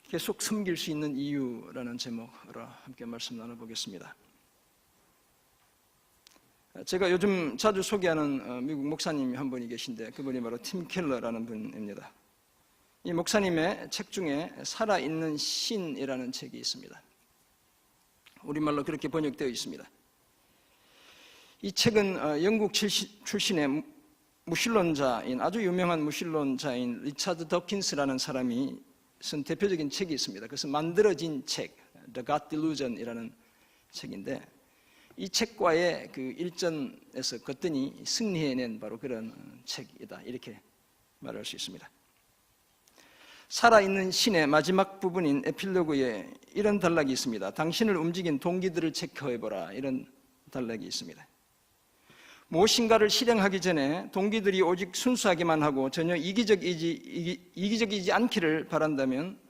계속 섬길 수 있는 이유라는 제목으로 함께 말씀 나눠보겠습니다. 제가 요즘 자주 소개하는 미국 목사님이 한 분이 계신데 그분이 바로 팀 켈러라는 분입니다. 이 목사님의 책 중에 살아있는 신이라는 책이 있습니다. 우리말로 그렇게 번역되어 있습니다. 이 책은 영국 출신의 무신론자인, 아주 유명한 무신론자인 리차드 더킨스라는 사람이 쓴 대표적인 책이 있습니다. 그래서 만들어진 책, The God Delusion이라는 책인데, 이 책과의 그 일전에서 거뜬히 승리해낸 바로 그런 책이다, 이렇게 말할 수 있습니다. 살아있는 신의 마지막 부분인 에필로그에 이런 단락이 있습니다. 당신을 움직인 동기들을 체크해보라, 이런 단락이 있습니다. 무엇인가를 실행하기 전에 동기들이 오직 순수하기만 하고 전혀 이기적이지 않기를 바란다면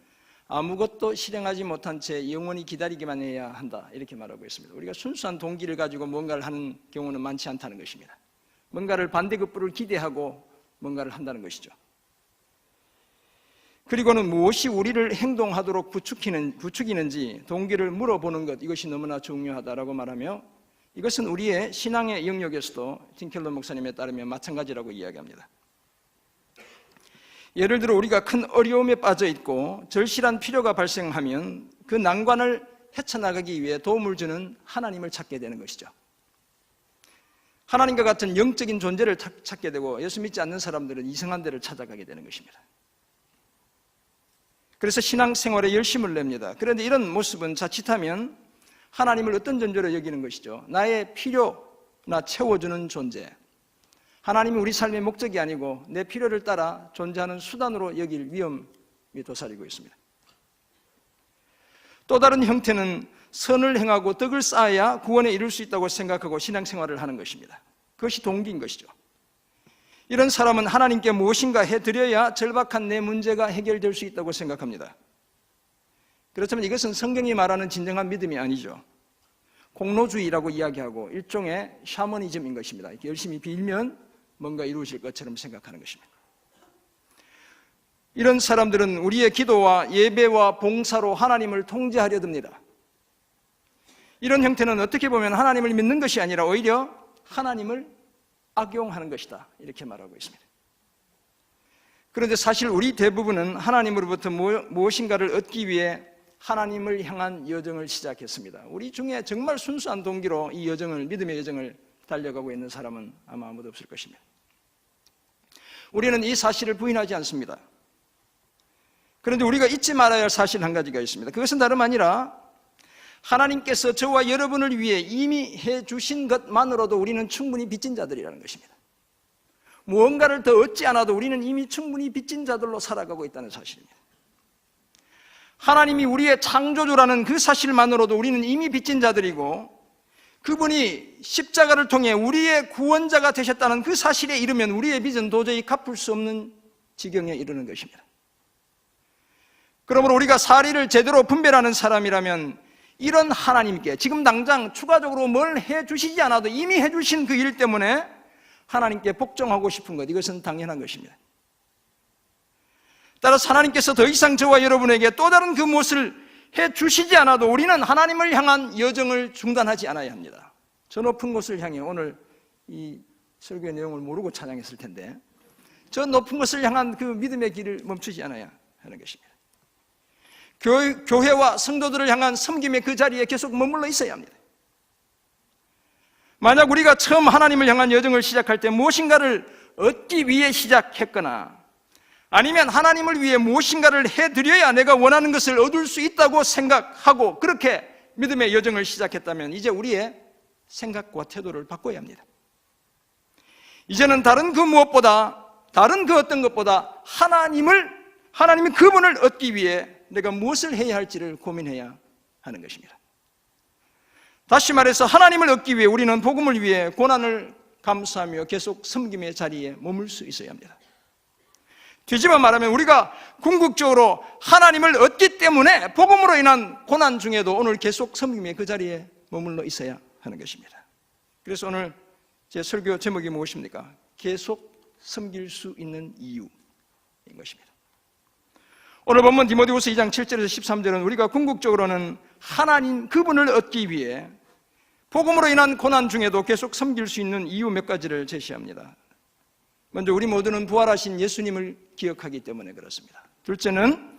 아무것도 실행하지 못한 채 영원히 기다리기만 해야 한다, 이렇게 말하고 있습니다. 우리가 순수한 동기를 가지고 뭔가를 하는 경우는 많지 않다는 것입니다. 뭔가를 반대급부를 기대하고 뭔가를 한다는 것이죠. 그리고는 무엇이 우리를 행동하도록 부추기는지 동기를 물어보는 것, 이것이 너무나 중요하다라고 말하며 이것은 우리의 신앙의 영역에서도 팀 켈러 목사님에 따르면 마찬가지라고 이야기합니다. 예를 들어 우리가 큰 어려움에 빠져 있고 절실한 필요가 발생하면 그 난관을 헤쳐나가기 위해 도움을 주는 하나님을 찾게 되는 것이죠. 하나님과 같은 영적인 존재를 찾게 되고 예수 믿지 않는 사람들은 이상한 데를 찾아가게 되는 것입니다. 그래서 신앙생활에 열심을 냅니다. 그런데 이런 모습은 자칫하면 하나님을 어떤 존재로 여기는 것이죠? 나의 필요나 채워주는 존재. 하나님이 우리 삶의 목적이 아니고 내 필요를 따라 존재하는 수단으로 여길 위험이 도사리고 있습니다. 또 다른 형태는 선을 행하고 덕을 쌓아야 구원에 이룰 수 있다고 생각하고 신앙생활을 하는 것입니다. 그것이 동기인 것이죠. 이런 사람은 하나님께 무엇인가 해드려야 절박한 내 문제가 해결될 수 있다고 생각합니다. 그렇다면 이것은 성경이 말하는 진정한 믿음이 아니죠. 공로주의라고 이야기하고 일종의 샤머니즘인 것입니다. 이렇게 열심히 빌면 뭔가 이루어질 것처럼 생각하는 것입니다. 이런 사람들은 우리의 기도와 예배와 봉사로 하나님을 통제하려 듭니다. 이런 형태는 어떻게 보면 하나님을 믿는 것이 아니라 오히려 하나님을 악용하는 것이다, 이렇게 말하고 있습니다. 그런데 사실 우리 대부분은 하나님으로부터 무엇인가를 얻기 위해 하나님을 향한 여정을 시작했습니다. 우리 중에 정말 순수한 동기로 이 여정을, 믿음의 여정을 달려가고 있는 사람은 아마 아무도 없을 것입니다. 우리는 이 사실을 부인하지 않습니다. 그런데 우리가 잊지 말아야 할 사실 한 가지가 있습니다. 그것은 다름 아니라 하나님께서 저와 여러분을 위해 이미 해주신 것만으로도 우리는 충분히 빚진 자들이라는 것입니다. 무언가를 더 얻지 않아도 우리는 이미 충분히 빚진 자들로 살아가고 있다는 사실입니다. 하나님이 우리의 창조주라는 그 사실만으로도 우리는 이미 빚진 자들이고, 그분이 십자가를 통해 우리의 구원자가 되셨다는 그 사실에 이르면 우리의 빚은 도저히 갚을 수 없는 지경에 이르는 것입니다. 그러므로 우리가 사리를 제대로 분별하는 사람이라면 이런 하나님께 지금 당장 추가적으로 뭘 해주시지 않아도 이미 해주신 그 일 때문에 하나님께 복종하고 싶은 것, 이것은 당연한 것입니다. 따라서 하나님께서 더 이상 저와 여러분에게 또 다른 그 무엇을 해주시지 않아도 우리는 하나님을 향한 여정을 중단하지 않아야 합니다. 저 높은 곳을 향해, 오늘 이 설교의 내용을 모르고 찬양했을 텐데 저 높은 곳을 향한 그 믿음의 길을 멈추지 않아야 하는 것입니다. 교회와 성도들을 향한 섬김의 그 자리에 계속 머물러 있어야 합니다. 만약 우리가 처음 하나님을 향한 여정을 시작할 때 무엇인가를 얻기 위해 시작했거나 아니면 하나님을 위해 무엇인가를 해드려야 내가 원하는 것을 얻을 수 있다고 생각하고 그렇게 믿음의 여정을 시작했다면 이제 우리의 생각과 태도를 바꿔야 합니다. 이제는 다른 그 무엇보다, 다른 그 어떤 것보다 하나님의 그분을 얻기 위해 내가 무엇을 해야 할지를 고민해야 하는 것입니다. 다시 말해서 하나님을 얻기 위해 우리는 복음을 위해 고난을 감수하며 계속 섬김의 자리에 머물 수 있어야 합니다. 뒤집어 말하면 우리가 궁극적으로 하나님을 얻기 때문에 복음으로 인한 고난 중에도 오늘 계속 섬김의 그 자리에 머물러 있어야 하는 것입니다. 그래서 오늘 제 설교 제목이 무엇입니까? 계속 섬길 수 있는 이유인 것입니다. 오늘 본문 디모데후서 2장 7절에서 13절은 우리가 궁극적으로는 하나님 그분을 얻기 위해 복음으로 인한 고난 중에도 계속 섬길 수 있는 이유 몇 가지를 제시합니다. 먼저 우리 모두는 부활하신 예수님을 기억하기 때문에 그렇습니다. 둘째는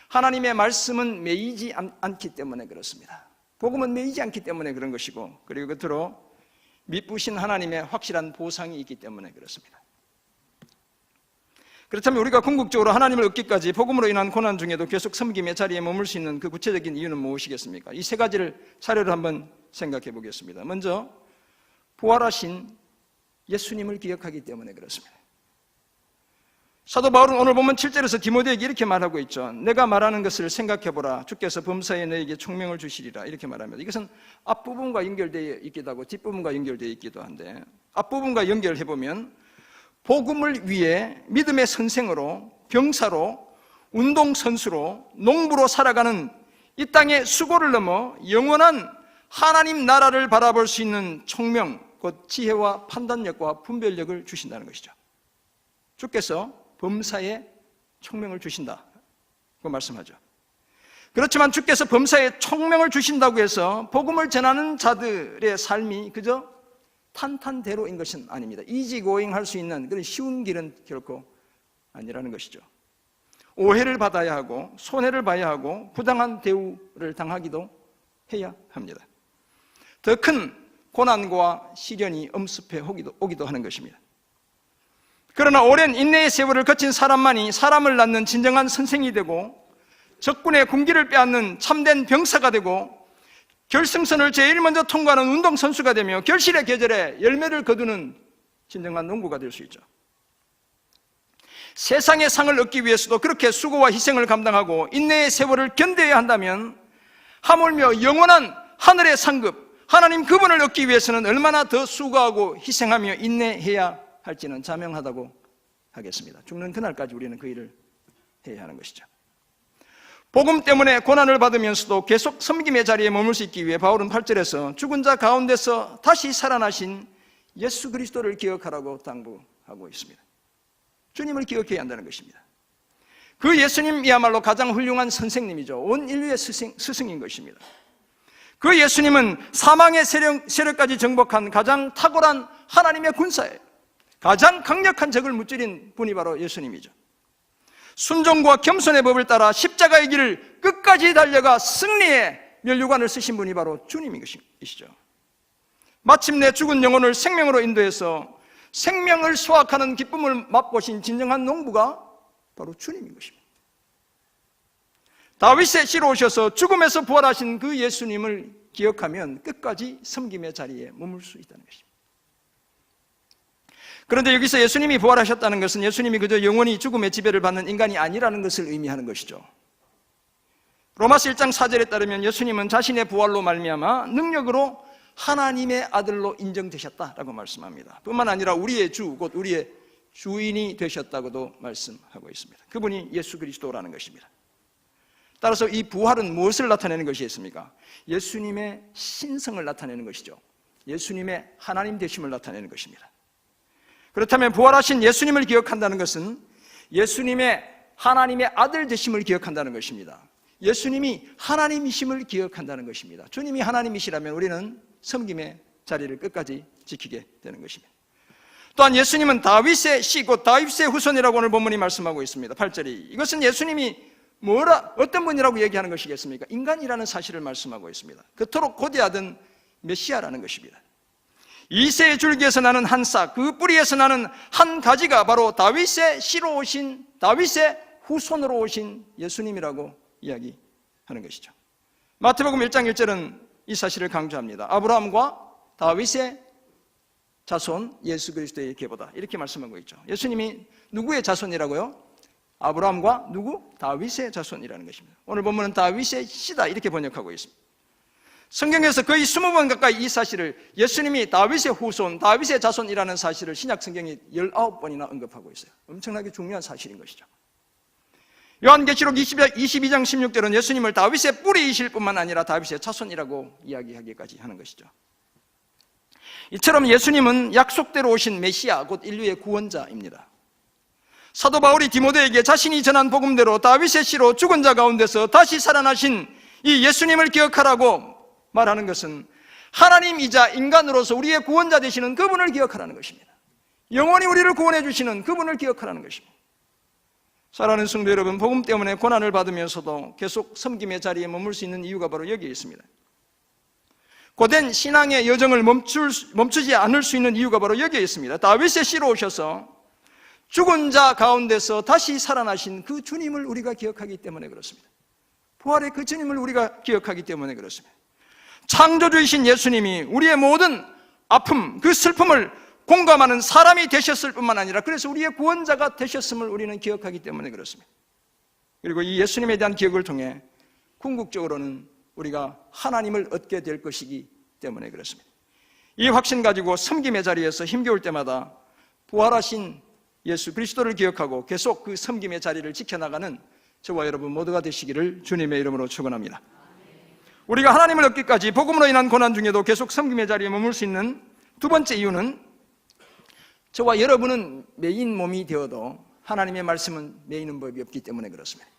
하나님의 말씀은 매이지 않기 때문에 그렇습니다. 복음은 매이지 않기 때문에 그런 것이고, 그리고 끝으로 미쁘신 하나님의 확실한 보상이 있기 때문에 그렇습니다. 그렇다면 우리가 궁극적으로 하나님을 얻기까지 복음으로 인한 고난 중에도 계속 섬김의 자리에 머물 수 있는 그 구체적인 이유는 무엇이겠습니까? 이 세 가지를 차례로 한번 생각해 보겠습니다. 먼저 부활하신 예수님을 기억하기 때문에 그렇습니다. 사도 바울은 오늘 보면 7절에서 디모데에게 이렇게 말하고 있죠. 내가 말하는 것을 생각해보라. 주께서 범사에 너에게 총명을 주시리라. 이렇게 말합니다. 이것은 앞부분과 연결되어 있기도 하고 뒷부분과 연결되어 있기도 한데, 앞부분과 연결해보면 복음을 위해 믿음의 선생으로, 병사로, 운동선수로, 농부로 살아가는 이 땅의 수고를 넘어 영원한 하나님 나라를 바라볼 수 있는 총명, 곧 지혜와 판단력과 분별력을 주신다는 것이죠. 주께서 범사에 총명을 주신다고 말씀하죠. 그렇지만 주께서 범사에 총명을 주신다고 해서 복음을 전하는 자들의 삶이 그저 탄탄대로인 것은 아닙니다. 이지고잉 할 수 있는 그런 쉬운 길은 결코 아니라는 것이죠. 오해를 받아야 하고 손해를 봐야 하고 부당한 대우를 당하기도 해야 합니다. 더 큰 고난과 시련이 엄습해 오기도 하는 것입니다. 그러나 오랜 인내의 세월을 거친 사람만이 사람을 낳는 진정한 선생이 되고 적군의 군기를 빼앗는 참된 병사가 되고 결승선을 제일 먼저 통과하는 운동선수가 되며 결실의 계절에 열매를 거두는 진정한 농부가 될 수 있죠. 세상의 상을 얻기 위해서도 그렇게 수고와 희생을 감당하고 인내의 세월을 견뎌야 한다면 하물며 영원한 하늘의 상급 하나님 그분을 얻기 위해서는 얼마나 더 수고하고 희생하며 인내해야 할지는 자명하다고 하겠습니다. 죽는 그날까지 우리는 그 일을 해야 하는 것이죠. 복음 때문에 고난을 받으면서도 계속 섬김의 자리에 머물 수 있기 위해 바울은 8절에서 죽은 자 가운데서 다시 살아나신 예수 그리스도를 기억하라고 당부하고 있습니다. 주님을 기억해야 한다는 것입니다. 그 예수님이야말로 가장 훌륭한 선생님이죠. 온 인류의 스승인 것입니다. 그 예수님은 사망의 세력까지 정복한 가장 탁월한 하나님의 군사예요. 가장 강력한 적을 무찌른 분이 바로 예수님이죠. 순종과 겸손의 법을 따라 십자가의 길을 끝까지 달려가 승리의 면류관을 쓰신 분이 바로 주님이시죠. 마침내 죽은 영혼을 생명으로 인도해서 생명을 수확하는 기쁨을 맛보신 진정한 농부가 바로 주님인 것입니다. 다윗의 씨로 오셔서 죽음에서 부활하신 그 예수님을 기억하면 끝까지 섬김의 자리에 머물 수 있다는 것입니다. 그런데 여기서 예수님이 부활하셨다는 것은 예수님이 그저 영원히 죽음의 지배를 받는 인간이 아니라는 것을 의미하는 것이죠. 로마서 1장 4절에 따르면 예수님은 자신의 부활로 말미암아 능력으로 하나님의 아들로 인정되셨다라고 말씀합니다. 뿐만 아니라 우리의 주, 곧 우리의 주인이 되셨다고도 말씀하고 있습니다. 그분이 예수 그리스도라는 것입니다. 따라서 이 부활은 무엇을 나타내는 것이겠습니까? 예수님의 신성을 나타내는 것이죠. 예수님의 하나님 되심을 나타내는 것입니다. 그렇다면 부활하신 예수님을 기억한다는 것은 예수님의 하나님의 아들 되심을 기억한다는 것입니다. 예수님이 하나님이심을 기억한다는 것입니다. 주님이 하나님이시라면 우리는 섬김의 자리를 끝까지 지키게 되는 것입니다. 또한 예수님은 다윗의 씨, 곧 다윗의 후손이라고 오늘 본문이 말씀하고 있습니다. 8절이 이것은 예수님이 어떤 분이라고 얘기하는 것이겠습니까? 인간이라는 사실을 말씀하고 있습니다. 그토록 고대하던 메시아라는 것입니다. 이새의 줄기에서 나는 한 싹, 그 뿌리에서 나는 한 가지가 바로 다윗의 씨로 오신, 다윗의 후손으로 오신 예수님이라고 이야기하는 것이죠. 마태복음 1장 1절은 이 사실을 강조합니다. 아브라함과 다윗의 자손 예수 그리스도의 계보다 이렇게 말씀하고 있죠. 예수님이 누구의 자손이라고요? 아브라함과 누구? 다윗의 자손이라는 것입니다. 오늘 본문은 다윗의 씨다 이렇게 번역하고 있습니다. 성경에서 거의 20번 가까이 이 사실을 예수님이 다윗의 후손, 다윗의 자손이라는 사실을 신약 성경이 19번이나 언급하고 있어요. 엄청나게 중요한 사실인 것이죠. 요한계시록 22장 16절은 예수님을 다윗의 뿌리이실 뿐만 아니라 다윗의 자손이라고 이야기하기까지 하는 것이죠. 이처럼 예수님은 약속대로 오신 메시아, 곧 인류의 구원자입니다. 사도 바울이 디모데에게 자신이 전한 복음대로 다윗의 씨로 죽은 자 가운데서 다시 살아나신 이 예수님을 기억하라고 말하는 것은 하나님이자 인간으로서 우리의 구원자 되시는 그분을 기억하라는 것입니다. 영원히 우리를 구원해 주시는 그분을 기억하라는 것입니다. 사랑하는 성도 여러분, 복음 때문에 고난을 받으면서도 계속 섬김의 자리에 머물 수 있는 이유가 바로 여기에 있습니다. 고된 신앙의 여정을 멈추지 않을 수 있는 이유가 바로 여기에 있습니다. 다윗의 씨로 오셔서 죽은 자 가운데서 다시 살아나신 그 주님을 우리가 기억하기 때문에 그렇습니다. 부활의 그 주님을 우리가 기억하기 때문에 그렇습니다. 창조주이신 예수님이 우리의 모든 아픔, 그 슬픔을 공감하는 사람이 되셨을 뿐만 아니라 그래서 우리의 구원자가 되셨음을 우리는 기억하기 때문에 그렇습니다. 그리고 이 예수님에 대한 기억을 통해 궁극적으로는 우리가 하나님을 얻게 될 것이기 때문에 그렇습니다. 이 확신 가지고 섬김의 자리에서 힘겨울 때마다 부활하신 예수 그리스도를 기억하고 계속 그 섬김의 자리를 지켜나가는 저와 여러분 모두가 되시기를 주님의 이름으로 축원합니다. 우리가 하나님을 얻기까지 복음으로 인한 고난 중에도 계속 섬김의 자리에 머물 수 있는 두 번째 이유는 저와 여러분은 매인 몸이 되어도 하나님의 말씀은 매이는 법이 없기 때문에 그렇습니다.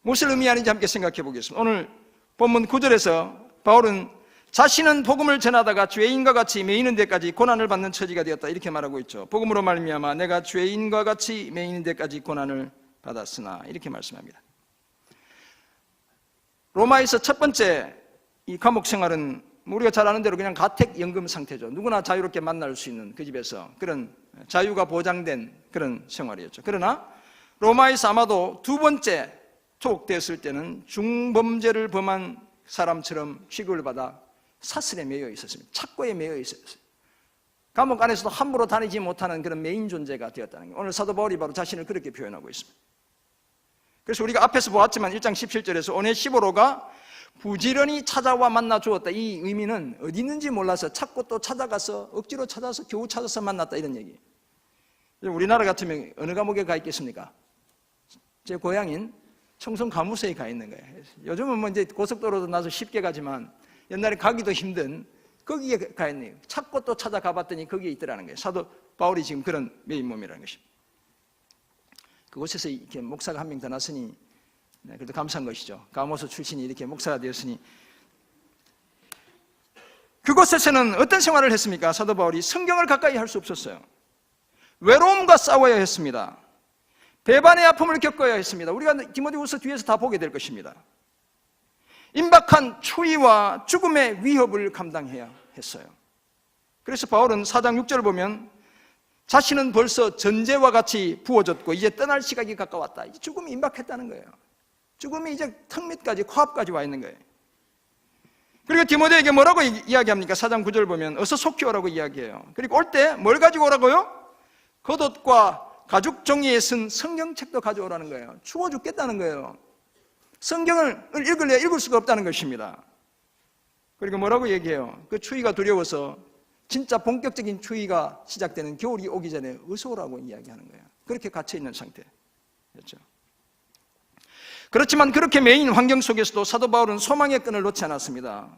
무엇을 의미하는지 함께 생각해 보겠습니다. 오늘 본문 9절에서 바울은 자신은 복음을 전하다가 죄인과 같이 매이는 데까지 고난을 받는 처지가 되었다 이렇게 말하고 있죠. 복음으로 말미암아 내가 죄인과 같이 매이는 데까지 고난을 받았으나 이렇게 말씀합니다. 로마에서 첫 번째 이 감옥 생활은 우리가 잘 아는 대로 그냥 가택연금 상태죠. 누구나 자유롭게 만날 수 있는 그 집에서 그런 자유가 보장된 그런 생활이었죠. 그러나 로마에서 아마도 두 번째 투옥되었을 때는 중범죄를 범한 사람처럼 취급을 받아 사슬에 매여 있었습니다. 착고에 매여 있었어요. 감옥 안에서도 함부로 다니지 못하는 그런 메인 존재가 되었다는 거예요. 오늘 사도 바울이 바로 자신을 그렇게 표현하고 있습니다. 그래서 우리가 앞에서 보았지만 1장 17절에서 오네시보로가 부지런히 찾아와 만나 주었다. 이 의미는 어디 있는지 몰라서 찾고 또 찾아가서 억지로 찾아서 겨우 찾아서 만났다 이런 얘기. 우리나라 같으면 어느 감옥에 가 있겠습니까? 제 고향인 청송 가무소에 가 있는 거예요. 요즘은 뭐 이제 고속도로도 나서 쉽게 가지만 옛날에 가기도 힘든 거기에 가 있네요. 찾고 또 찾아가 봤더니 거기에 있더라는 거예요. 사도 바울이 지금 그런 메인 몸이라는 것입니다. 그곳에서 이렇게 목사가 한 명 더 났으니 그래도 감사한 것이죠. 가모소 출신이 이렇게 목사가 되었으니. 그곳에서는 어떤 생활을 했습니까? 사도 바울이 성경을 가까이 할 수 없었어요. 외로움과 싸워야 했습니다. 배반의 아픔을 겪어야 했습니다. 우리가 디모데후서 뒤에서 다 보게 될 것입니다. 임박한 추위와 죽음의 위협을 감당해야 했어요. 그래서 바울은 4장 6절을 보면 자신은 벌써 전제와 같이 부어졌고 이제 떠날 시각이 가까웠다. 죽음이 임박했다는 거예요. 죽음이 이제 턱 밑까지 코앞까지 와 있는 거예요. 그리고 디모데에게 뭐라고 이야기합니까? 4장 9절 보면 어서 속히 오라고 이야기해요. 그리고 올 때 뭘 가지고 오라고요? 겉옷과 가죽 종이에 쓴 성경책도 가져오라는 거예요. 추워 죽겠다는 거예요. 성경을 읽을래야 읽을 수가 없다는 것입니다. 그리고 뭐라고 얘기해요? 그 추위가 두려워서 진짜 본격적인 추위가 시작되는 겨울이 오기 전에 어서 오라고 이야기하는 거예요. 그렇게 갇혀있는 상태였죠. 그렇지만 그렇게 매인 환경 속에서도 사도 바울은 소망의 끈을 놓지 않았습니다.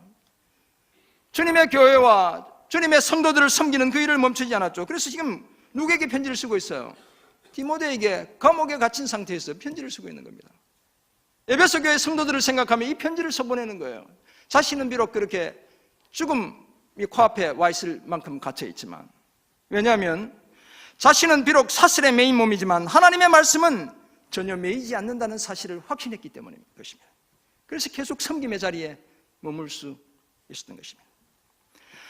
주님의 교회와 주님의 성도들을 섬기는 그 일을 멈추지 않았죠. 그래서 지금 누구에게 편지를 쓰고 있어요? 디모데에게 감옥에 갇힌 상태에서 편지를 쓰고 있는 겁니다. 에베소 교회 성도들을 생각하면 이 편지를 써보내는 거예요. 자신은 비록 그렇게 죽음이 코앞에 와 있을 만큼 갇혀 있지만, 왜냐하면 자신은 비록 사슬에 매인 몸이지만 하나님의 말씀은 전혀 매이지 않는다는 사실을 확신했기 때문인 것입니다. 그래서 계속 섬김의 자리에 머물 수 있었던 것입니다.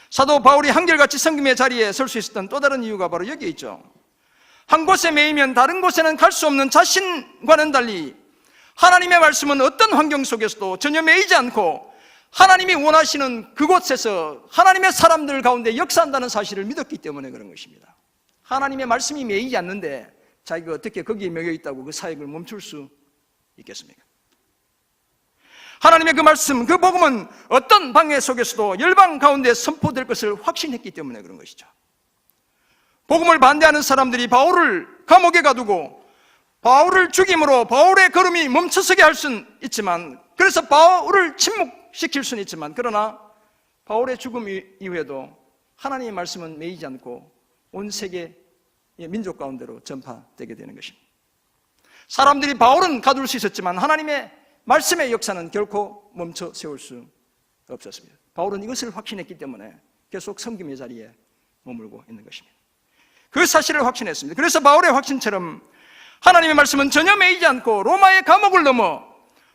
사도 바울이 한결같이 섬김의 자리에 설 수 있었던 또 다른 이유가 바로 여기에 있죠. 한 곳에 매이면 다른 곳에는 갈 수 없는 자신과는 달리 하나님의 말씀은 어떤 환경 속에서도 전혀 매이지 않고 하나님이 원하시는 그곳에서 하나님의 사람들 가운데 역사한다는 사실을 믿었기 때문에 그런 것입니다. 하나님의 말씀이 매이지 않는데 자기가 어떻게 거기에 매여 있다고 그 사역을 멈출 수 있겠습니까? 하나님의 그 말씀, 그 복음은 어떤 방해 속에서도 열방 가운데 선포될 것을 확신했기 때문에 그런 것이죠. 복음을 반대하는 사람들이 바울을 감옥에 가두고 바울을 죽임으로 바울의 걸음이 멈춰서게 할 수는 있지만, 그래서 바울을 침묵시킬 수는 있지만, 그러나 바울의 죽음 이후에도 하나님의 말씀은 매이지 않고 온 세계 민족 가운데로 전파되게 되는 것입니다. 사람들이 바울은 가둘 수 있었지만 하나님의 말씀의 역사는 결코 멈춰 세울 수 없었습니다. 바울은 이것을 확신했기 때문에 계속 섬김의 자리에 머물고 있는 것입니다. 그 사실을 확신했습니다. 그래서 바울의 확신처럼 하나님의 말씀은 전혀 매이지 않고 로마의 감옥을 넘어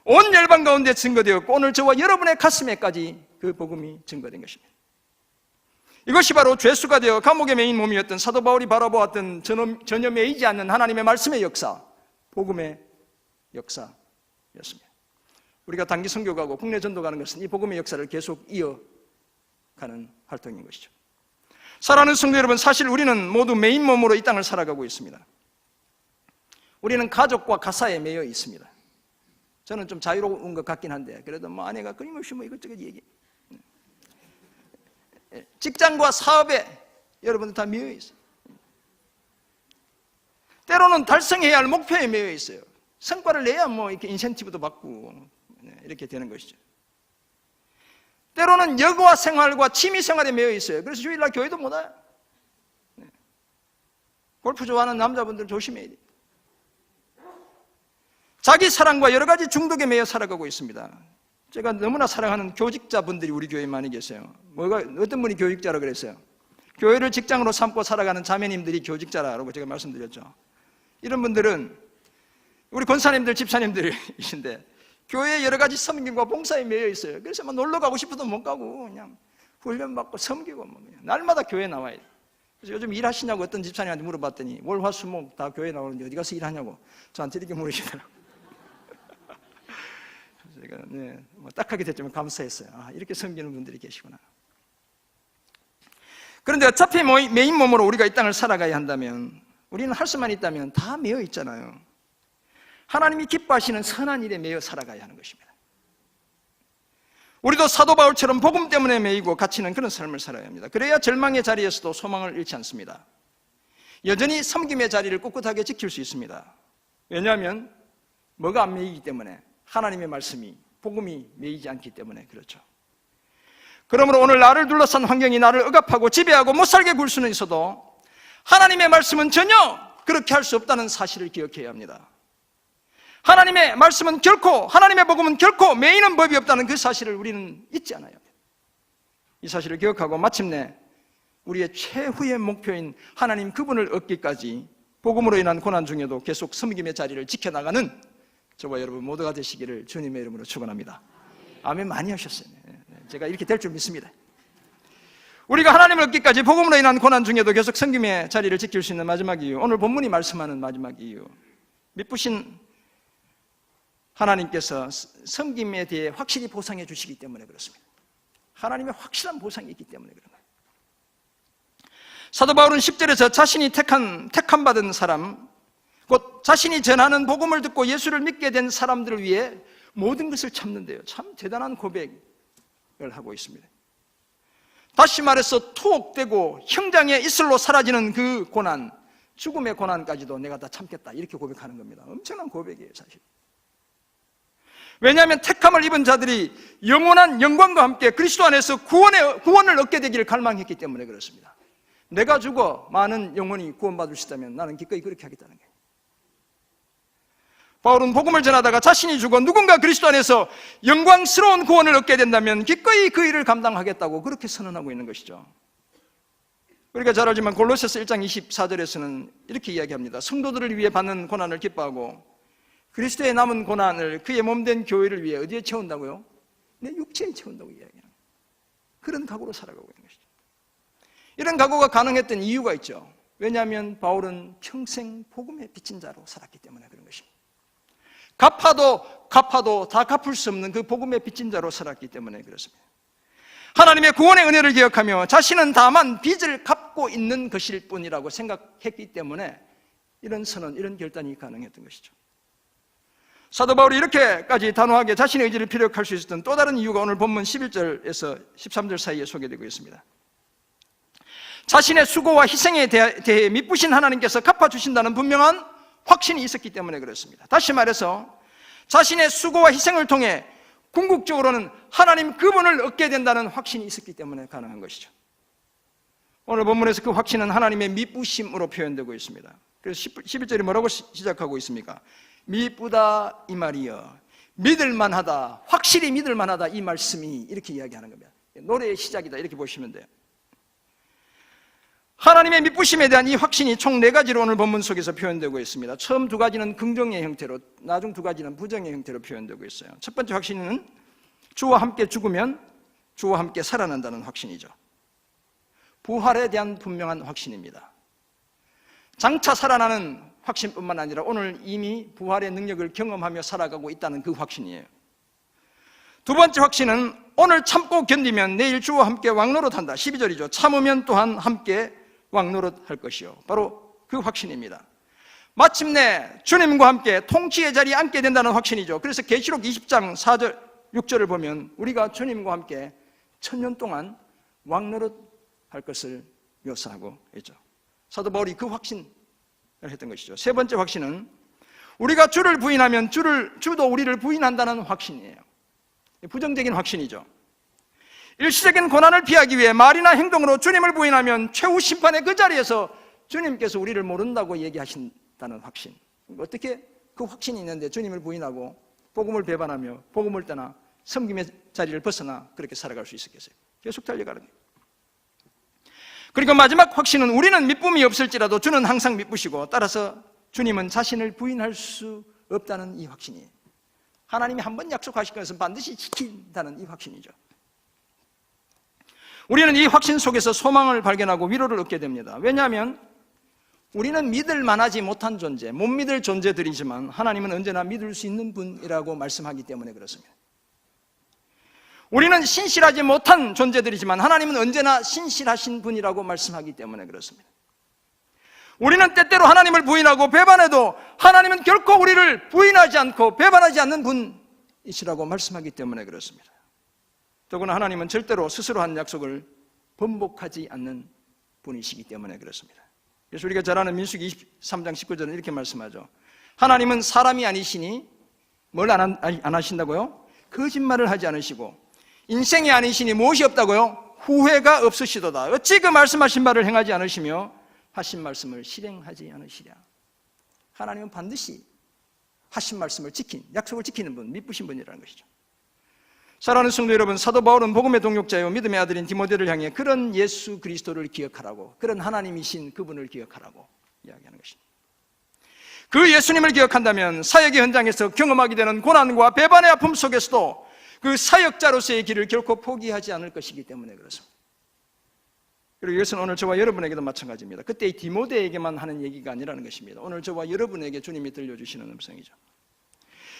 온 열방 가운데 증거되었고 오늘 저와 여러분의 가슴에까지 그 복음이 증거된 것입니다. 이것이 바로 죄수가 되어 감옥에 매인 몸이었던 사도 바울이 바라보았던 전혀 매이지 않는 하나님의 말씀의 역사, 복음의 역사였습니다. 우리가 단기 선교 가고 국내 전도 가는 것은 이 복음의 역사를 계속 이어가는 활동인 것이죠. 사랑하는 성도 여러분, 사실 우리는 모두 매인 몸으로 이 땅을 살아가고 있습니다. 우리는 가족과 가사에 매여 있습니다. 저는 좀 자유로운 것 같긴 한데 그래도 아내가 끊임없이 이것저것 얘기, 직장과 사업에 여러분들 다 매여 있어요. 때로는 달성해야 할 목표에 매여 있어요. 성과를 내야 이렇게 인센티브도 받고 이렇게 되는 것이죠. 때로는 여가 생활과 취미 생활에 매여 있어요. 그래서 주일날 교회도 못 와요. 골프 좋아하는 남자분들 조심해야 돼요. 자기 사랑과 여러 가지 중독에 매여 살아가고 있습니다. 제가 너무나 사랑하는 교직자분들이 우리 교회에 많이 계세요. 어떤 분이 교직자라고 그랬어요? 교회를 직장으로 삼고 살아가는 자매님들이 교직자라고 제가 말씀드렸죠. 이런 분들은 우리 권사님들, 집사님들이신데 교회에 여러 가지 섬김과 봉사에 매여 있어요. 그래서 놀러 가고 싶어도 못 가고 그냥 훈련받고 섬기고 그냥 날마다 교회에 나와야 돼요. 그래서 요즘 일하시냐고 어떤 집사님한테 물어봤더니 월, 화, 수, 목 다 교회에 나오는데 어디 가서 일하냐고 저한테 이렇게 물으시더라고요. 제가 딱하게 됐지만 감사했어요. 이렇게 섬기는 분들이 계시구나. 그런데 어차피 메인 몸으로 우리가 이 땅을 살아가야 한다면 우리는 할 수만 있다면 다 매여 있잖아요. 하나님이 기뻐하시는 선한 일에 매여 살아가야 하는 것입니다. 우리도 사도 바울처럼 복음 때문에 매이고 갇히는 그런 삶을 살아야 합니다. 그래야 절망의 자리에서도 소망을 잃지 않습니다. 여전히 섬김의 자리를 꿋꿋하게 지킬 수 있습니다. 왜냐하면 뭐가 안 매이기 때문에, 하나님의 말씀이, 복음이 매이지 않기 때문에 그렇죠. 그러므로 오늘 나를 둘러싼 환경이 나를 억압하고 지배하고 못살게 굴 수는 있어도 하나님의 말씀은 전혀 그렇게 할 수 없다는 사실을 기억해야 합니다. 하나님의 말씀은 결코, 하나님의 복음은 결코 매이는 법이 없다는 그 사실을 우리는 잊지 않아야 합니다. 이 사실을 기억하고 마침내 우리의 최후의 목표인 하나님 그분을 얻기까지 복음으로 인한 고난 중에도 계속 섬김의 자리를 지켜나가는 저와 여러분 모두가 되시기를 주님의 이름으로 축원합니다. 아멘 많이 하셨어요. 제가 이렇게 될 줄 믿습니다. 우리가 하나님을 얻기까지 복음으로 인한 고난 중에도 계속 섬김의 자리를 지킬 수 있는 마지막 이유, 오늘 본문이 말씀하는 마지막 이유, 미쁘신 하나님께서 섬김에 대해 확실히 보상해 주시기 때문에 그렇습니다. 하나님의 확실한 보상이 있기 때문에 그런 거예요. 사도 바울은 10절에서 자신이 택함 받은 사람, 곧 자신이 전하는 복음을 듣고 예수를 믿게 된 사람들을 위해 모든 것을 참는데요. 참 대단한 고백을 하고 있습니다. 다시 말해서 투옥되고 형장의 이슬로 사라지는 그 고난, 죽음의 고난까지도 내가 다 참겠다, 이렇게 고백하는 겁니다. 엄청난 고백이에요, 사실. 왜냐하면 택함을 입은 자들이 영원한 영광과 함께 그리스도 안에서 구원을 얻게 되기를 갈망했기 때문에 그렇습니다. 내가 죽어 많은 영혼이 구원받을 수 있다면 나는 기꺼이 그렇게 하겠다는 거예요. 바울은 복음을 전하다가 자신이 죽어 누군가 그리스도 안에서 영광스러운 구원을 얻게 된다면 기꺼이 그 일을 감당하겠다고 그렇게 선언하고 있는 것이죠. 우리가 잘 알지만 골로새서 1장 24절에서는 이렇게 이야기합니다. 성도들을 위해 받는 고난을 기뻐하고 그리스도의 남은 고난을 그의 몸된 교회를 위해 어디에 채운다고요? 내 육체에 채운다고 이야기합니다. 그런 각오로 살아가고 있는 것이죠. 이런 각오가 가능했던 이유가 있죠. 왜냐하면 바울은 평생 복음에 비친 자로 살았기 때문에 그런 것입니다. 갚아도 다 갚을 수 없는 그 복음에 비친 자로 살았기 때문에 그렇습니다. 하나님의 구원의 은혜를 기억하며 자신은 다만 빚을 갚고 있는 것일 뿐이라고 생각했기 때문에 이런 선언, 이런 결단이 가능했던 것이죠. 사도 바울이 이렇게까지 단호하게 자신의 의지를 피력할 수 있었던 또 다른 이유가 오늘 본문 11절에서 13절 사이에 소개되고 있습니다. 자신의 수고와 희생에 대해 미쁘신 하나님께서 갚아주신다는 분명한 확신이 있었기 때문에 그렇습니다. 다시 말해서 자신의 수고와 희생을 통해 궁극적으로는 하나님 그분을 얻게 된다는 확신이 있었기 때문에 가능한 것이죠. 오늘 본문에서 그 확신은 하나님의 미쁘심으로 표현되고 있습니다. 그래서 11절이 뭐라고 시작하고 있습니까? 미쁘다 이 말이여, 믿을만하다, 확실히 믿을만하다, 이 말씀이 이렇게 이야기하는 겁니다. 노래의 시작이다 이렇게 보시면 돼요. 하나님의 미쁘심에 대한 이 확신이 총 4가지로 오늘 본문 속에서 표현되고 있습니다. 처음 2가지는 긍정의 형태로, 나중 2가지는 부정의 형태로 표현되고 있어요. 첫 번째 확신은 주와 함께 죽으면 주와 함께 살아난다는 확신이죠. 부활에 대한 분명한 확신입니다. 장차 살아나는 확신뿐만 아니라 오늘 이미 부활의 능력을 경험하며 살아가고 있다는 그 확신이에요. 두 번째 확신은 오늘 참고 견디면 내일 주와 함께 왕노릇한다. 12절이죠. 참으면 또한 함께 왕노릇할 것이요. 바로 그 확신입니다. 마침내 주님과 함께 통치의 자리에 앉게 된다는 확신이죠. 그래서 계시록 20장 4절, 6절을 보면 우리가 주님과 함께 1000년 동안 왕노릇할 것을 묘사하고 있죠. 사도 바울이 그 확신을 했던 것이죠. 세 번째 확신은 우리가 주를 부인하면 주도 우리를 부인한다는 확신이에요. 부정적인 확신이죠. 일시적인 고난을 피하기 위해 말이나 행동으로 주님을 부인하면 최후 심판의 그 자리에서 주님께서 우리를 모른다고 얘기하신다는 확신. 어떻게 그 확신이 있는데 주님을 부인하고 복음을 배반하며 복음을 떠나 섬김의 자리를 벗어나 그렇게 살아갈 수 있었겠어요? 계속 달려가는 거예요. 그리고 마지막 확신은 우리는 미쁨이 없을지라도 주는 항상 미쁘시고 따라서 주님은 자신을 부인할 수 없다는 이 확신이에요. 하나님이 한번 약속하신 것은 반드시 지킨다는 이 확신이죠. 우리는 이 확신 속에서 소망을 발견하고 위로를 얻게 됩니다. 왜냐하면 우리는 믿을 만하지 못한 존재, 못 믿을 존재들이지만 하나님은 언제나 믿을 수 있는 분이라고 말씀하기 때문에 그렇습니다. 우리는 신실하지 못한 존재들이지만 하나님은 언제나 신실하신 분이라고 말씀하기 때문에 그렇습니다. 우리는 때때로 하나님을 부인하고 배반해도 하나님은 결코 우리를 부인하지 않고 배반하지 않는 분이시라고 말씀하기 때문에 그렇습니다. 더구나 하나님은 절대로 스스로 한 약속을 번복하지 않는 분이시기 때문에 그렇습니다. 그래서 우리가 잘 아는 민수기 23장 19절은 이렇게 말씀하죠. 하나님은 사람이 아니시니 뭘 안 하신다고요? 거짓말을 하지 않으시고 인생이 아니시니 무엇이 없다고요? 후회가 없으시도다. 어찌 그 말씀하신 바를 행하지 않으시며 하신 말씀을 실행하지 않으시랴. 하나님은 반드시 하신 말씀을 약속을 지키는 분, 미쁘신 분이라는 것이죠. 사랑하는 성도 여러분, 사도 바울은 복음의 동역자요 믿음의 아들인 디모데를 향해 그런 예수 그리스도를 기억하라고, 그런 하나님이신 그분을 기억하라고 이야기하는 것입니다. 그 예수님을 기억한다면 사역의 현장에서 경험하게 되는 고난과 배반의 아픔 속에서도 그 사역자로서의 길을 결코 포기하지 않을 것이기 때문에 그렇습니다. 그리고 이것은 오늘 저와 여러분에게도 마찬가지입니다. 그때 이 디모데에게만 하는 얘기가 아니라는 것입니다. 오늘 저와 여러분에게 주님이 들려주시는 음성이죠.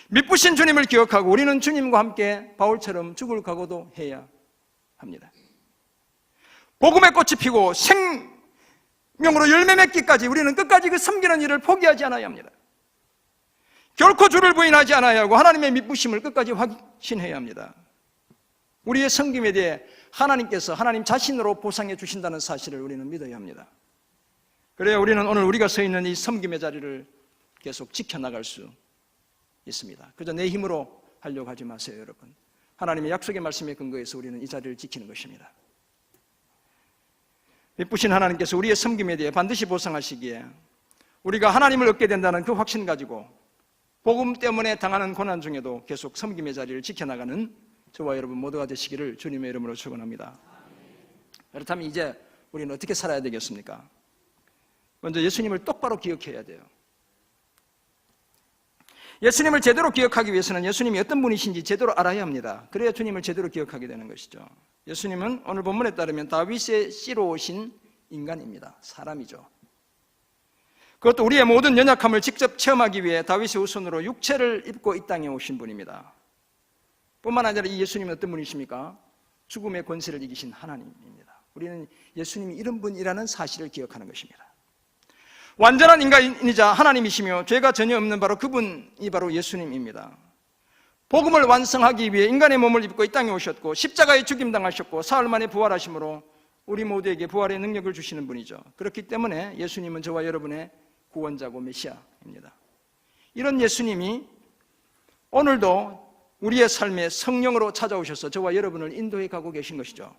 미쁘신 주님을 기억하고 우리는 주님과 함께 바울처럼 죽을 각오도 해야 합니다. 복음의 꽃이 피고 생명으로 열매 맺기까지 우리는 끝까지 그 섬기는 일을 포기하지 않아야 합니다. 결코 주를 부인하지 않아야 하고 하나님의 미쁘심을 끝까지 확신해야 합니다. 우리의 섬김에 대해 하나님께서 하나님 자신으로 보상해 주신다는 사실을 우리는 믿어야 합니다. 그래야 우리는 오늘 우리가 서 있는 이 섬김의 자리를 계속 지켜나갈 수 있습니다. 그저 내 힘으로 하려고 하지 마세요, 여러분. 하나님의 약속의 말씀에 근거해서 우리는 이 자리를 지키는 것입니다. 미쁘신 하나님께서 우리의 섬김에 대해 반드시 보상하시기에 우리가 하나님을 얻게 된다는 그 확신 가지고 복음 때문에 당하는 고난 중에도 계속 섬김의 자리를 지켜나가는 저와 여러분 모두가 되시기를 주님의 이름으로 축원합니다. 그렇다면 이제 우리는 어떻게 살아야 되겠습니까? 먼저 예수님을 똑바로 기억해야 돼요. 예수님을 제대로 기억하기 위해서는 예수님이 어떤 분이신지 제대로 알아야 합니다. 그래야 주님을 제대로 기억하게 되는 것이죠. 예수님은 오늘 본문에 따르면 다윗의 씨로 오신 인간입니다. 사람이죠. 그것도 우리의 모든 연약함을 직접 체험하기 위해 다윗의 후손으로 육체를 입고 이 땅에 오신 분입니다. 뿐만 아니라 이 예수님은 어떤 분이십니까? 죽음의 권세를 이기신 하나님입니다. 우리는 예수님이 이런 분이라는 사실을 기억하는 것입니다. 완전한 인간이자 하나님이시며 죄가 전혀 없는 바로 그분이 바로 예수님입니다. 복음을 완성하기 위해 인간의 몸을 입고 이 땅에 오셨고 십자가에 죽임당하셨고 사흘 만에 부활하심으로 우리 모두에게 부활의 능력을 주시는 분이죠. 그렇기 때문에 예수님은 저와 여러분의 구원자고 메시아입니다. 이런 예수님이 오늘도 우리의 삶에 성령으로 찾아오셔서 저와 여러분을 인도해 가고 계신 것이죠.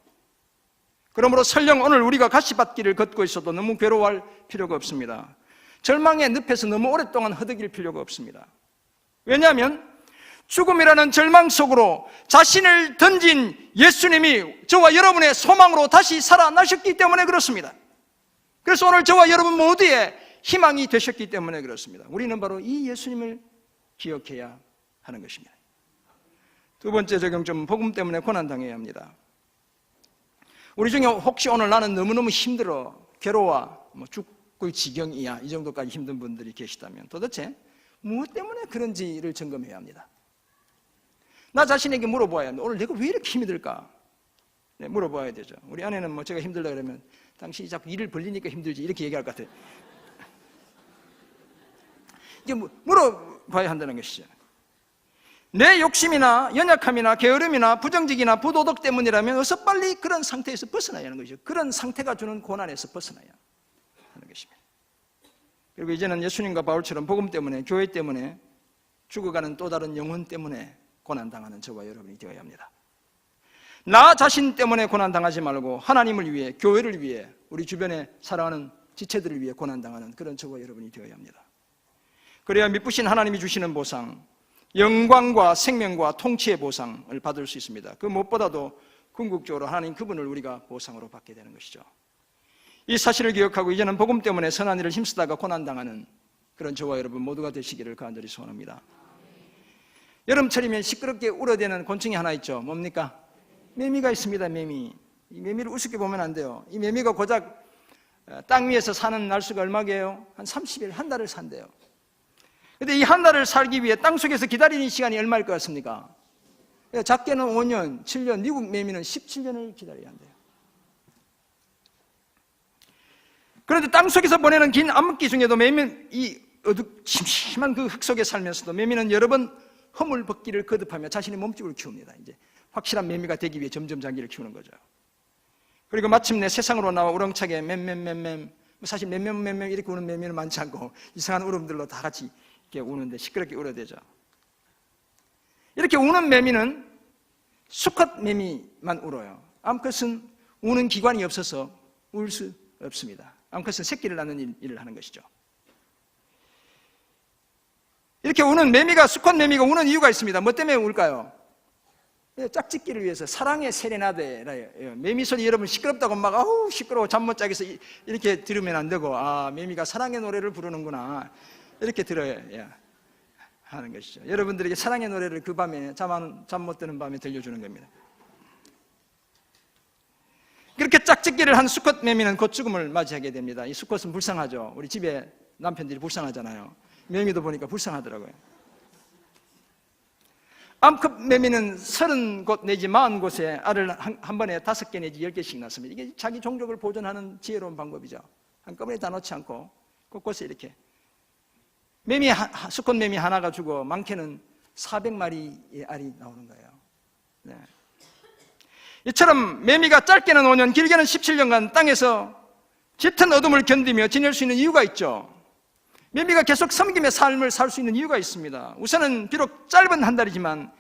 그러므로 설령 오늘 우리가 가시밭길을 걷고 있어도 너무 괴로워할 필요가 없습니다. 절망의 늪에서 너무 오랫동안 허덕일 필요가 없습니다. 왜냐하면 죽음이라는 절망 속으로 자신을 던진 예수님이 저와 여러분의 소망으로 다시 살아나셨기 때문에 그렇습니다. 그래서 오늘 저와 여러분 모두의 희망이 되셨기 때문에 그렇습니다. 우리는 바로 이 예수님을 기억해야 하는 것입니다. 두 번째 적용점은 복음 때문에 고난당해야 합니다. 우리 중에 혹시 오늘 나는 너무너무 힘들어, 괴로워, 죽을 지경이야, 이 정도까지 힘든 분들이 계시다면 도대체 무엇 때문에 그런지를 점검해야 합니다. 나 자신에게 물어봐야 합니다. 오늘 내가 왜 이렇게 힘이 들까? 네, 물어봐야 되죠. 우리 아내는 제가 힘들다 그러면 당신이 자꾸 일을 벌리니까 힘들지 이렇게 얘기할 것 같아요. 이게 물어봐야 한다는 것이죠. 내 욕심이나 연약함이나 게으름이나 부정직이나 부도덕 때문이라면 어서 빨리 그런 상태에서 벗어나야 하는 것이죠. 그런 상태가 주는 고난에서 벗어나야 하는 것입니다. 그리고 이제는 예수님과 바울처럼 복음 때문에, 교회 때문에 죽어가는 또 다른 영혼 때문에 고난당하는 저와 여러분이 되어야 합니다. 나 자신 때문에 고난당하지 말고 하나님을 위해, 교회를 위해, 우리 주변에 사랑하는 지체들을 위해 고난당하는 그런 저와 여러분이 되어야 합니다. 그래야 미쁘신 하나님이 주시는 보상, 영광과 생명과 통치의 보상을 받을 수 있습니다. 그 무엇보다도 궁극적으로 하나님 그분을 우리가 보상으로 받게 되는 것이죠. 이 사실을 기억하고 이제는 복음 때문에 선한 일을 힘쓰다가 고난당하는 그런 저와 여러분 모두가 되시기를 간절히 소원합니다. 여름철이면 시끄럽게 울어대는 곤충이 하나 있죠. 뭡니까? 매미가 있습니다. 매미. 이 매미를 우습게 보면 안 돼요. 이 매미가 고작 땅 위에서 사는 날수가 얼마게요? 한 30일, 한 달을 산대요. 근데 이 한 달을 살기 위해 땅속에서 기다리는 시간이 얼마일 것 같습니까? 작게는 5년, 7년, 미국 매미는 17년을 기다려야 한대요. 그런데 땅속에서 보내는 긴 암흑기 중에도 매미는 이 심심한 그 흙 속에 살면서도 매미는 여러 번 허물 벗기를 거듭하며 자신의 몸집을 키웁니다. 이제 확실한 매미가 되기 위해 점점 자기를 키우는 거죠. 그리고 마침내 세상으로 나와 우렁차게 맴 사실 맴 이렇게 우는 매미는 많지 않고 이상한 울음들로 다 같이 이렇게 우는데 시끄럽게 울어대죠. 이렇게 우는 매미는 수컷 매미만 울어요. 암컷은 우는 기관이 없어서 울 수 없습니다. 암컷은 새끼를 낳는 일을 하는 것이죠. 이렇게 우는 매미가, 수컷 매미가 우는 이유가 있습니다. 뭐 때문에 울까요? 짝짓기를 위해서 사랑의 세레나데라요. 매미 소리 여러분 시끄럽다고 막 아우 시끄러워 잠 못 자겠어 이렇게 들으면 안 되고, 아 매미가 사랑의 노래를 부르는구나 이렇게 들어야 하는 것이죠. 여러분들에게 사랑의 노래를 그 밤에 잠 못 드는 밤에 들려주는 겁니다. 그렇게 짝짓기를 한 수컷 매미는 곧 죽음을 맞이하게 됩니다. 이 수컷은 불쌍하죠. 우리 집에 남편들이 불쌍하잖아요. 매미도 보니까 불쌍하더라고요. 암컷 매미는 30곳 내지 40곳에 알을 한 번에 5개 내지 10개씩 낳습니다. 이게 자기 종족을 보존하는 지혜로운 방법이죠. 한꺼번에 다 넣지 않고 곳곳에 이렇게. 수컷 매미 하나가 죽어 많게는 400마리의 알이 나오는 거예요. 네. 이처럼 매미가 짧게는 5년, 길게는 17년간 땅에서 짙은 어둠을 견디며 지낼 수 있는 이유가 있죠. 매미가 계속 섬김의 삶을 살 수 있는 이유가 있습니다. 우선은 비록 짧은 한 달이지만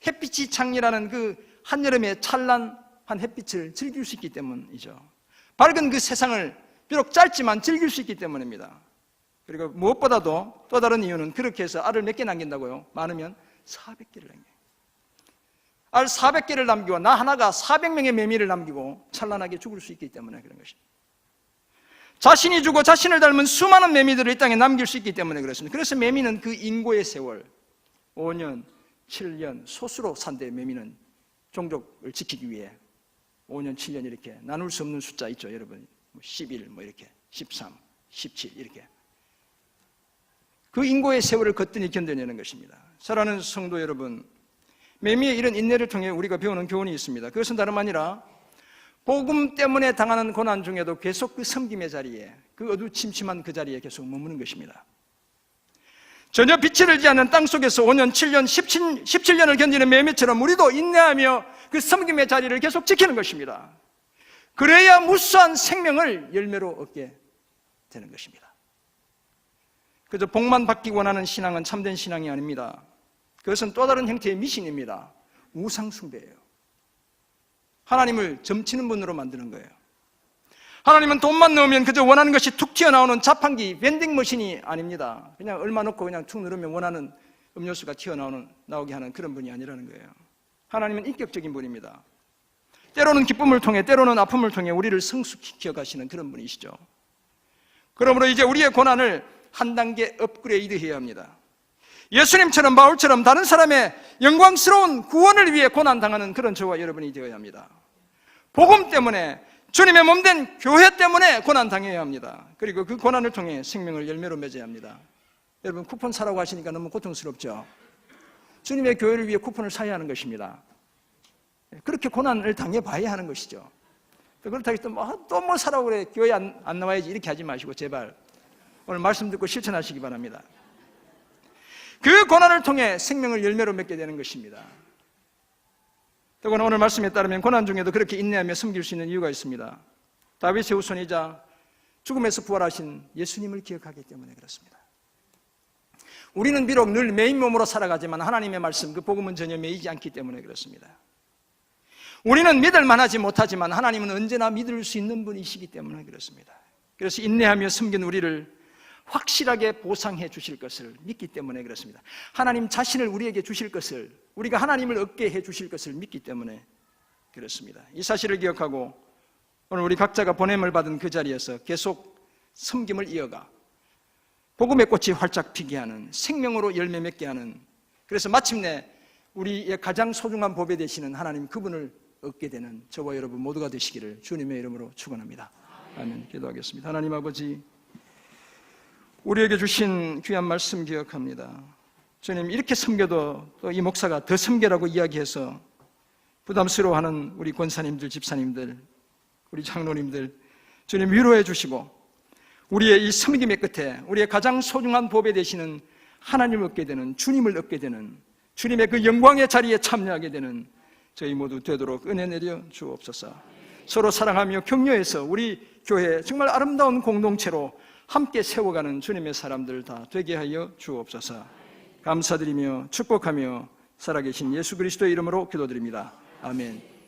햇빛이 창렬하는 그 한여름의 찬란한 햇빛을 즐길 수 있기 때문이죠. 밝은 그 세상을 비록 짧지만 즐길 수 있기 때문입니다. 그리고 무엇보다도 또 다른 이유는 그렇게 해서 알을 몇 개 남긴다고요? 많으면 400개를 남겨요. 알 400개를 남기고 나 하나가 400명의 매미를 남기고 찬란하게 죽을 수 있기 때문에 그런 것입니다. 자신이 주고 자신을 닮은 수많은 매미들을 이 땅에 남길 수 있기 때문에 그렇습니다. 그래서 매미는 그 인고의 세월 5년, 7년 소수로 산대. 매미는 종족을 지키기 위해 5년, 7년 이렇게 나눌 수 없는 숫자 있죠, 여러분. 11 이렇게 13, 17 이렇게 그 인고의 세월을 거뜬히 견뎌내는 것입니다. 사랑하는 성도 여러분, 매미의 이런 인내를 통해 우리가 배우는 교훈이 있습니다. 그것은 다름 아니라 복음 때문에 당하는 고난 중에도 계속 그 섬김의 자리에, 그 어두침침한 그 자리에 계속 머무는 것입니다. 전혀 빛을 들지 않는 땅속에서 5년, 7년, 17년을 견디는 매미처럼 우리도 인내하며 그 섬김의 자리를 계속 지키는 것입니다. 그래야 무수한 생명을 열매로 얻게 되는 것입니다. 그저 복만 받기 원하는 신앙은 참된 신앙이 아닙니다. 그것은 또 다른 형태의 미신입니다. 우상숭배예요. 하나님을 점치는 분으로 만드는 거예요. 하나님은 돈만 넣으면 그저 원하는 것이 툭 튀어나오는 자판기, 밴딩 머신이 아닙니다. 그냥 얼마 넣고 그냥 툭 누르면 원하는 음료수가 튀어나오게 하는 그런 분이 아니라는 거예요. 하나님은 인격적인 분입니다. 때로는 기쁨을 통해, 때로는 아픔을 통해 우리를 성숙시켜 가시는 그런 분이시죠. 그러므로 이제 우리의 고난을 한 단계 업그레이드 해야 합니다. 예수님처럼, 바울처럼 다른 사람의 영광스러운 구원을 위해 고난당하는 그런 저와 여러분이 되어야 합니다. 복음 때문에, 주님의 몸된 교회 때문에 고난당해야 합니다. 그리고 그 고난을 통해 생명을 열매로 맺어야 합니다. 여러분, 쿠폰 사라고 하시니까 너무 고통스럽죠? 주님의 교회를 위해 쿠폰을 사야 하는 것입니다. 그렇게 고난을 당해봐야 하는 것이죠. 그렇다고 해서 또 뭐 사라고 그래, 교회 안 나와야지, 이렇게 하지 마시고 제발 오늘 말씀 듣고 실천하시기 바랍니다. 그 고난을 통해 생명을 열매로 맺게 되는 것입니다. 더구나 오늘 말씀에 따르면 고난 중에도 그렇게 인내하며 섬길 수 있는 이유가 있습니다. 다윗의 후손이자 죽음에서 부활하신 예수님을 기억하기 때문에 그렇습니다. 우리는 비록 늘 매인 몸으로 살아가지만 하나님의 말씀, 그 복음은 전혀 매이지 않기 때문에 그렇습니다. 우리는 믿을 만하지 못하지만 하나님은 언제나 믿을 수 있는 분이시기 때문에 그렇습니다. 그래서 인내하며 섬긴 우리를 확실하게 보상해 주실 것을 믿기 때문에 그렇습니다. 하나님 자신을 우리에게 주실 것을, 우리가 하나님을 얻게 해 주실 것을 믿기 때문에 그렇습니다. 이 사실을 기억하고 오늘 우리 각자가 보냄을 받은 그 자리에서 계속 섬김을 이어가 복음의 꽃이 활짝 피게 하는, 생명으로 열매 맺게 하는, 그래서 마침내 우리의 가장 소중한 보배 되시는 하나님 그분을 얻게 되는 저와 여러분 모두가 되시기를 주님의 이름으로 축원합니다. 아멘. 기도하겠습니다. 하나님 아버지, 우리에게 주신 귀한 말씀 기억합니다. 주님, 이렇게 섬겨도 또 이 목사가 더 섬겨라고 이야기해서 부담스러워하는 우리 권사님들, 집사님들, 우리 장로님들, 주님 위로해 주시고 우리의 이 섬김의 끝에 우리의 가장 소중한 보배 되시는 하나님을 얻게 되는, 주님을 얻게 되는, 주님의 그 영광의 자리에 참여하게 되는 저희 모두 되도록 은혜 내려 주옵소서. 서로 사랑하며 격려해서 우리 교회 정말 아름다운 공동체로 함께 세워가는 주님의 사람들 다 되게 하여 주옵소서. 감사드리며 축복하며 살아계신 예수 그리스도의 이름으로 기도드립니다. 아멘.